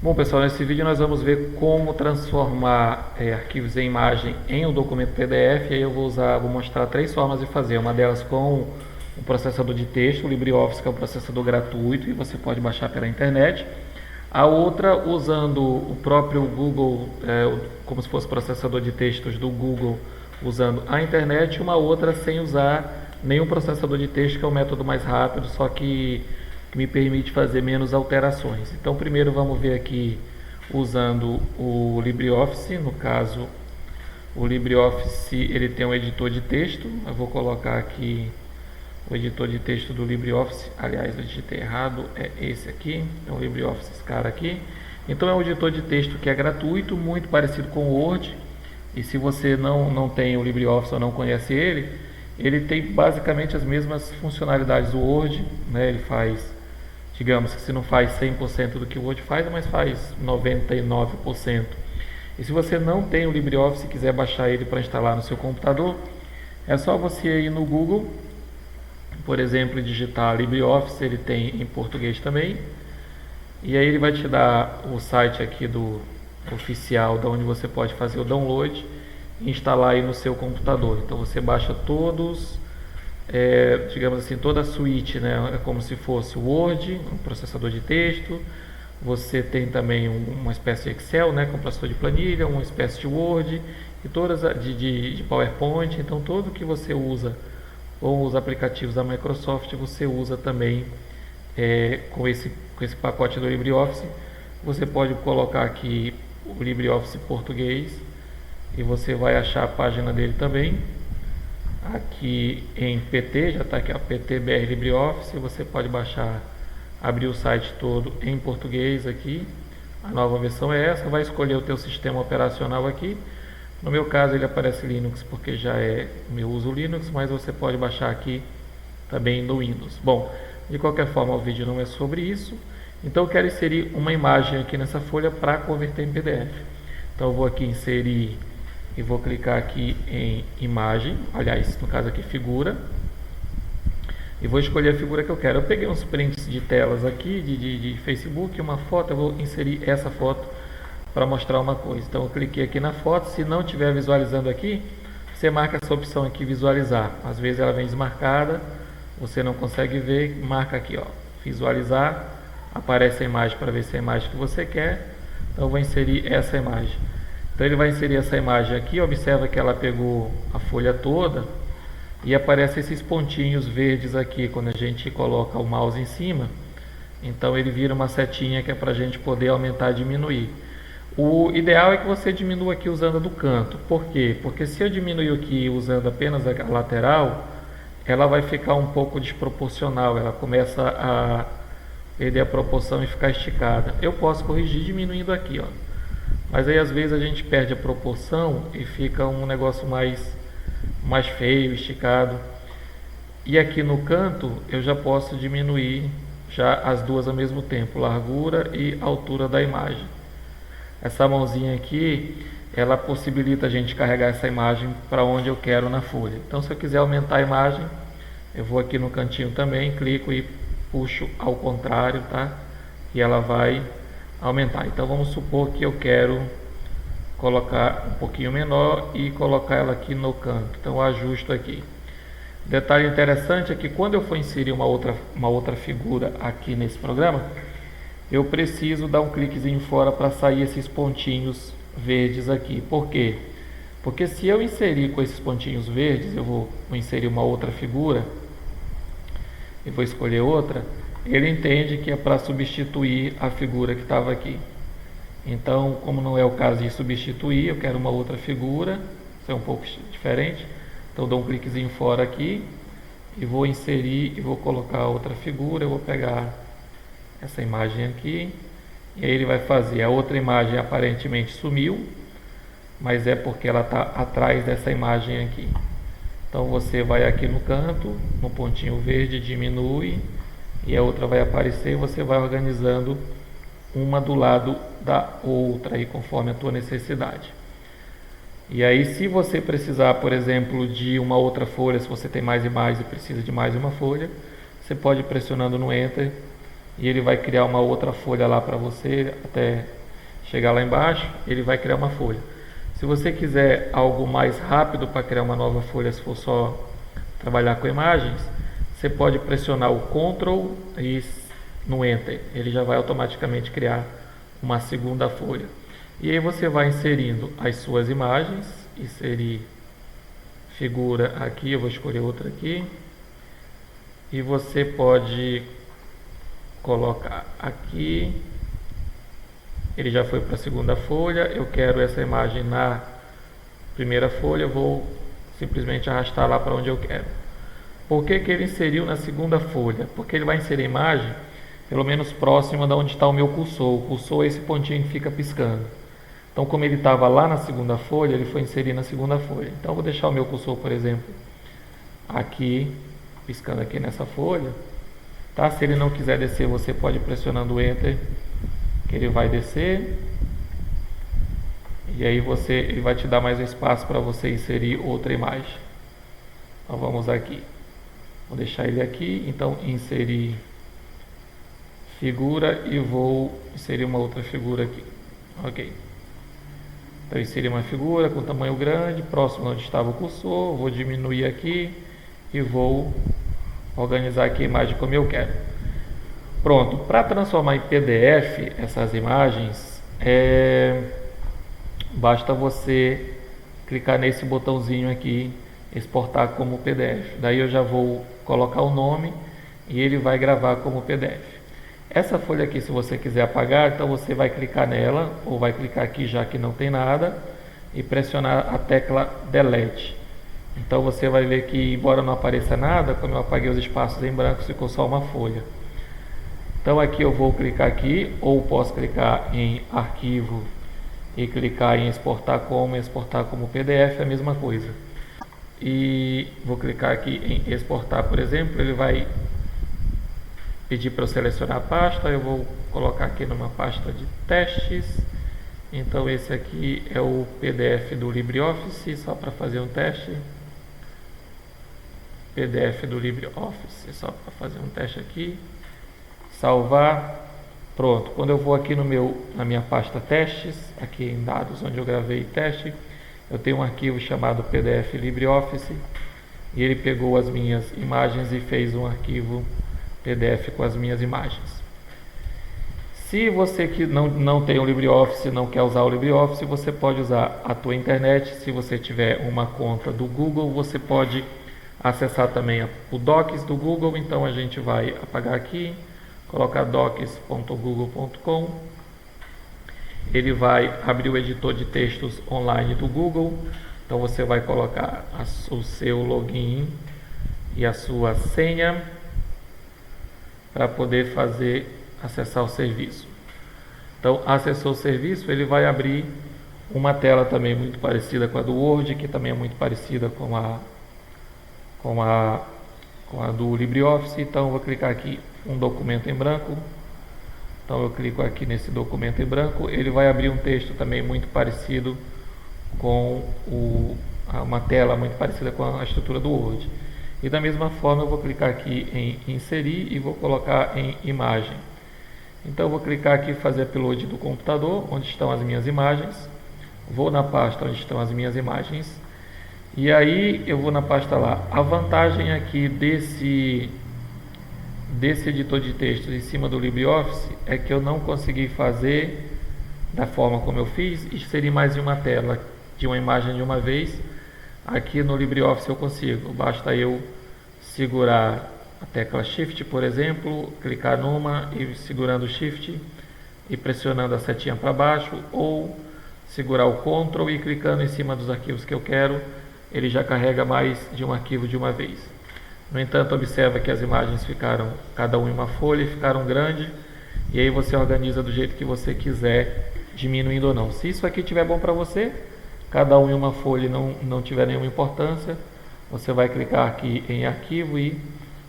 Bom, pessoal, nesse vídeo nós vamos ver como transformar arquivos em imagem em um documento PDF. E aí eu vou mostrar três formas de fazer. Uma delas com o processador de texto, o LibreOffice, que é um processador gratuito e você pode baixar pela internet. A outra usando o próprio Google, como se fosse processador de textos do Google, usando a internet. E uma outra sem usar nenhum processador de texto, que é o método mais rápido, só que me permite fazer menos alterações. Então primeiro vamos ver aqui usando o LibreOffice. No caso, o LibreOffice ele tem um editor de texto. Eu vou colocar aqui o editor de texto do LibreOffice. Aliás, eu digitei errado, é esse aqui, é o LibreOffice, esse cara aqui. Então é um editor de texto que é gratuito, muito parecido com o Word. E se você não tem o LibreOffice ou não conhece ele tem basicamente as mesmas funcionalidades do Word, né? Ele faz, digamos que se não faz 100% do que o Word faz, mas faz 99%. E se você não tem o LibreOffice e quiser baixar ele para instalar no seu computador, é só você ir no Google, por exemplo, e digitar LibreOffice. Ele tem em português também. E aí ele vai te dar o site aqui do oficial, da onde você pode fazer o download e instalar aí no seu computador. Então você baixa todos, digamos assim, toda a suíte, né? É como se fosse o Word, um processador de texto. Você tem também uma espécie de Excel, né, com processador de planilha, uma espécie de Word e todas de PowerPoint. Então tudo que você usa ou os aplicativos da Microsoft você usa também com esse pacote do LibreOffice. Você pode colocar aqui o LibreOffice português e você vai achar a página dele também aqui em PT. Já está aqui a PT-BR LibreOffice. Você pode baixar, abrir o site todo em português aqui. A nova versão é essa. Vai escolher o teu sistema operacional aqui. No meu caso ele aparece Linux porque já é meu uso Linux, mas você pode baixar aqui também no Windows. Bom, de qualquer forma o vídeo não é sobre isso. Então eu quero inserir uma imagem aqui nessa folha para converter em PDF. Então eu vou aqui inserir e vou clicar aqui em imagem, aliás, no caso aqui figura, e vou escolher a figura que eu quero. Eu peguei uns prints de telas aqui de Facebook, uma foto. Eu vou inserir essa foto para mostrar uma coisa. Então eu cliquei aqui na foto. Se não estiver visualizando aqui, você marca essa opção aqui, visualizar. Às vezes ela vem desmarcada, você não consegue ver, marca aqui, ó, visualizar, aparece a imagem para ver se é a imagem que você quer. Então eu vou inserir essa imagem. Então ele vai inserir essa imagem aqui. Observa que ela pegou a folha toda e aparece esses pontinhos verdes aqui quando a gente coloca o mouse em cima. Então ele vira uma setinha que é para a gente poder aumentar e diminuir. O ideal é que você diminua aqui usando a do canto. Por quê? Porque se eu diminuir aqui usando apenas a lateral, ela vai ficar um pouco desproporcional. Ela começa a perder a proporção e ficar esticada. Eu posso corrigir diminuindo aqui, ó. Mas aí às vezes a gente perde a proporção e fica um negócio mais feio, esticado. E aqui no canto eu já posso diminuir já as duas ao mesmo tempo, largura e altura da imagem. Essa mãozinha aqui, ela possibilita a gente carregar essa imagem para onde eu quero na folha. Então se eu quiser aumentar a imagem, eu vou aqui no cantinho também, clico e puxo ao contrário, tá? E ela vai aumentar. Então vamos supor que eu quero colocar um pouquinho menor e colocar ela aqui no canto. Então eu ajusto aqui. Detalhe interessante é que quando eu for inserir uma outra figura aqui nesse programa, eu preciso dar um cliquezinho fora para sair esses pontinhos verdes aqui. Por quê? Porque se eu inserir com esses pontinhos verdes, eu vou inserir uma outra figura e vou escolher outra, ele entende que é para substituir a figura que estava aqui. Então, como não é o caso de substituir, eu quero uma outra figura, isso é um pouco diferente. Então, dou um cliquezinho fora aqui e vou inserir e vou colocar outra figura. Eu vou pegar essa imagem aqui e aí ele vai fazer. A outra imagem aparentemente sumiu, mas é porque ela está atrás dessa imagem aqui. Então você vai aqui no canto, no pontinho verde, diminui e a outra vai aparecer. Você vai organizando uma do lado da outra aí, conforme a tua necessidade. E aí se você precisar, por exemplo, de uma outra folha, se você tem mais imagens e precisa de mais uma folha, você pode ir pressionando no Enter e ele vai criar uma outra folha lá para você até chegar lá embaixo. Ele vai criar uma folha. Se você quiser algo mais rápido para criar uma nova folha, se for só trabalhar com imagens, você pode pressionar o Ctrl e no Enter, ele já vai automaticamente criar uma segunda folha. E aí você vai inserindo as suas imagens, inserir figura aqui, eu vou escolher outra aqui, e você pode colocar aqui, ele já foi para a segunda folha, eu quero essa imagem na primeira folha, eu vou simplesmente arrastar lá para onde eu quero. Por que ele inseriu na segunda folha? Porque ele vai inserir a imagem pelo menos próxima de onde está o meu cursor. O cursor é esse pontinho que fica piscando. Então, como ele estava lá na segunda folha, ele foi inserir na segunda folha. Então, eu vou deixar o meu cursor, por exemplo, aqui, piscando aqui nessa folha. Tá? Se ele não quiser descer, você pode ir pressionando o Enter, que ele vai descer. E aí ele vai te dar mais espaço para você inserir outra imagem. Então, vamos aqui. Vou deixar ele aqui, então inserir figura e vou inserir uma outra figura aqui. Ok. Então inseri uma figura com tamanho grande, próximo onde estava o cursor, vou diminuir aqui e vou organizar aqui a imagem como eu quero. Pronto, para transformar em PDF essas imagens, basta você clicar nesse botãozinho aqui, exportar como PDF. Daí eu já vou colocar o nome e ele vai gravar como PDF. Essa folha aqui, se você quiser apagar, então você vai clicar nela, ou vai clicar aqui já que não tem nada, e pressionar a tecla Delete. Então você vai ver que, embora não apareça nada, como eu apaguei os espaços em branco, ficou só uma folha. Então aqui eu vou clicar aqui, ou posso clicar em Arquivo e clicar em Exportar como PDF, é a mesma coisa. E vou clicar aqui em Exportar, por exemplo, ele vai pedir para eu selecionar a pasta, eu vou colocar aqui numa pasta de testes. Então esse aqui é o PDF do LibreOffice, só para fazer um teste. PDF do LibreOffice, só para fazer um teste aqui. Salvar. Pronto, quando eu vou aqui na minha pasta testes, aqui em dados onde eu gravei teste, eu tenho um arquivo chamado PDF LibreOffice, e ele pegou as minhas imagens e fez um arquivo PDF com as minhas imagens. Se você que não tem o LibreOffice, não quer usar o LibreOffice, você pode usar a tua internet. Se você tiver uma conta do Google, você pode acessar também o Docs do Google. Então a gente vai apagar aqui, colocar docs.google.com. Ele vai abrir o editor de textos online do Google. Então você vai colocar o seu login e a sua senha para poder acessar o serviço. Então, acessou o serviço, ele vai abrir uma tela também muito parecida com a do Word, que também é muito parecida com a do LibreOffice. Então, eu vou clicar aqui, um documento em branco. Então, eu clico aqui nesse documento em branco, ele vai abrir um texto também muito parecido com uma tela muito parecida com a estrutura do Word. E da mesma forma eu vou clicar aqui em inserir e vou colocar em imagem. Então eu vou clicar aqui em fazer upload do computador, onde estão as minhas imagens. Vou na pasta onde estão as minhas imagens. E aí eu vou na pasta lá. A vantagem aqui desse editor de textos em cima do LibreOffice é que eu não consegui fazer da forma como eu fiz, inserir mais de uma tela de uma imagem de uma vez. Aqui no LibreOffice eu consigo, basta eu segurar a tecla Shift, por exemplo, clicar numa e segurando o Shift e pressionando a setinha para baixo, ou segurar o Ctrl e clicando em cima dos arquivos que eu quero, ele já carrega mais de um arquivo de uma vez. No entanto, observa que as imagens ficaram cada uma em uma folha e ficaram grandes, e aí você organiza do jeito que você quiser, diminuindo ou não. Se isso aqui estiver bom para você, cada um em uma folha e não tiver nenhuma importância, você vai clicar aqui em arquivo e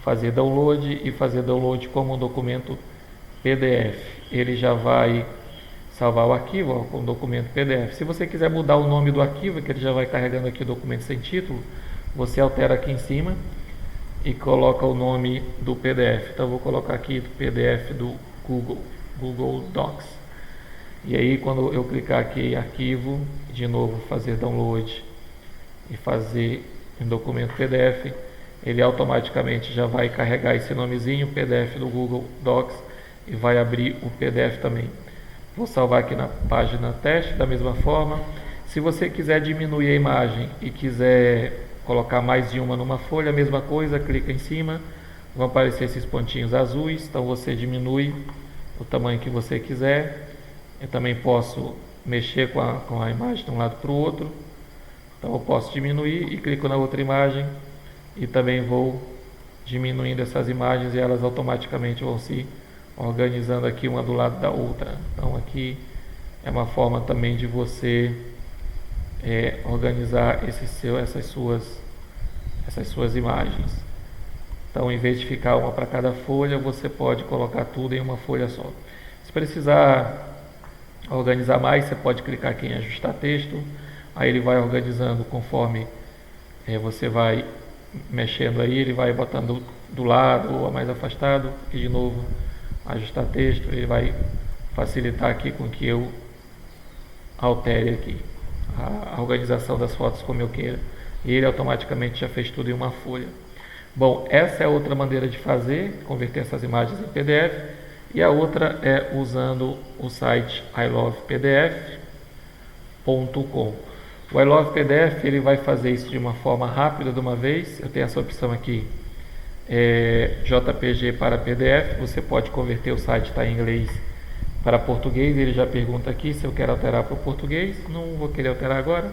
fazer download como um documento PDF. Ele já vai salvar o arquivo como documento PDF. Se você quiser mudar o nome do arquivo, que ele já vai carregando aqui o documento sem título, você altera aqui em cima e coloca o nome do PDF. Então eu vou colocar aqui do PDF do Google Docs. E aí quando eu clicar aqui em arquivo, de novo fazer download e fazer em documento PDF, ele automaticamente já vai carregar esse nomezinho, PDF do Google Docs, e vai abrir o PDF também. Vou salvar aqui na página teste da mesma forma. Se você quiser diminuir a imagem e quiser colocar mais de uma numa folha, a mesma coisa, clica em cima, vão aparecer esses pontinhos azuis, então você diminui o tamanho que você quiser. Eu também posso mexer com a imagem de um lado para o outro, então eu posso diminuir e clico na outra imagem e também vou diminuindo essas imagens e elas automaticamente vão se organizando aqui uma do lado da outra. Então aqui é uma forma também de você organizar essas suas imagens. Então, em vez de ficar uma para cada folha, você pode colocar tudo em uma folha só. Se precisar organizar mais, você pode clicar aqui em ajustar texto, aí ele vai organizando conforme você vai mexendo aí, ele vai botando do lado ou mais afastado, e de novo ajustar texto, ele vai facilitar aqui com que eu altere aqui a organização das fotos como eu queira, e ele automaticamente já fez tudo em uma folha. Bom, essa é outra maneira de fazer, converter essas imagens em PDF, e a outra é usando o site ilovepdf.com. O ilovepdf ele vai fazer isso de uma forma rápida de uma vez. Eu tenho essa opção aqui, JPG para PDF. Você pode converter, o site está em inglês para português. Ele já pergunta aqui se eu quero alterar para o português. Não vou querer alterar agora.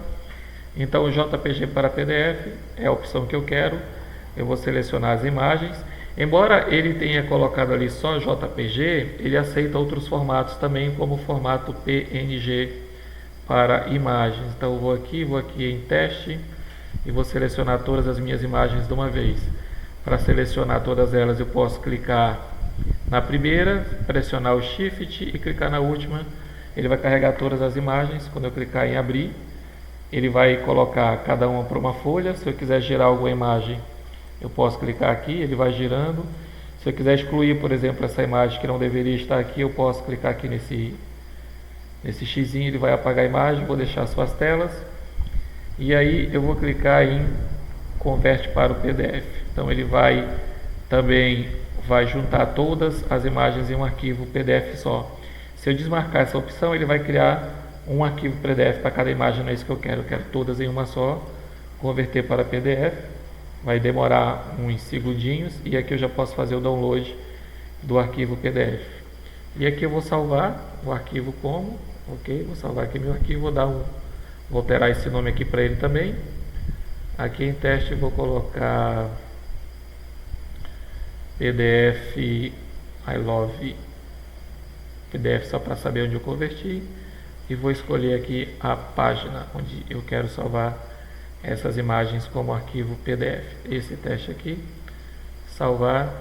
Então o JPG para PDF é a opção que eu quero. Eu vou selecionar as imagens. Embora ele tenha colocado ali só JPG, ele aceita outros formatos também, como o formato PNG para imagens. Então eu vou aqui em teste e vou selecionar todas as minhas imagens de uma vez. Para selecionar todas elas, eu posso clicar na primeira, pressionar o Shift e clicar na última. Ele vai carregar todas as imagens. Quando eu clicar em abrir, ele vai colocar cada uma para uma folha. Se eu quiser girar alguma imagem, eu posso clicar aqui, ele vai girando. Se eu quiser excluir, por exemplo, essa imagem que não deveria estar aqui, eu posso clicar aqui nesse xizinho, ele vai apagar a imagem, vou deixar suas telas. E aí eu vou clicar em converte para o PDF. Então ele vai juntar todas as imagens em um arquivo PDF só. Se eu desmarcar essa opção, ele vai criar um arquivo PDF para cada imagem. Não é isso que eu quero todas em uma só. Converter para PDF. Vai demorar uns segundinhos e aqui eu já posso fazer o download do arquivo PDF. E aqui eu vou salvar o arquivo como, ok? Vou salvar aqui meu arquivo, vou alterar esse nome aqui para ele também. Aqui em teste eu vou colocar PDF I love PDF só para saber onde eu converti, e vou escolher aqui a página onde eu quero salvar essas imagens como arquivo PDF. Esse teste aqui, salvar,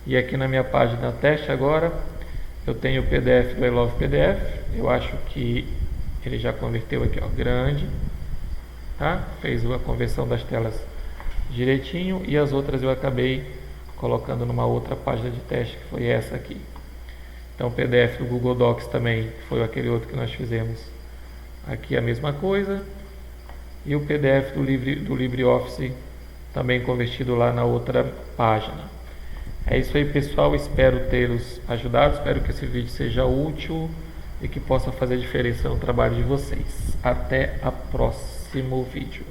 e aqui na minha página teste agora eu tenho o PDF do ilovepdf. Eu acho que ele já converteu aqui, ó, grande, tá? Fez a conversão das telas direitinho, e as outras eu acabei colocando numa outra página de teste, que foi essa aqui. Então o PDF do Google Docs também foi aquele outro que nós fizemos aqui, a mesma coisa. E o PDF do LibreOffice também convertido lá na outra página. É isso aí, pessoal, espero tê-los ajudado, espero que esse vídeo seja útil e que possa fazer diferença no trabalho de vocês. Até o próximo vídeo.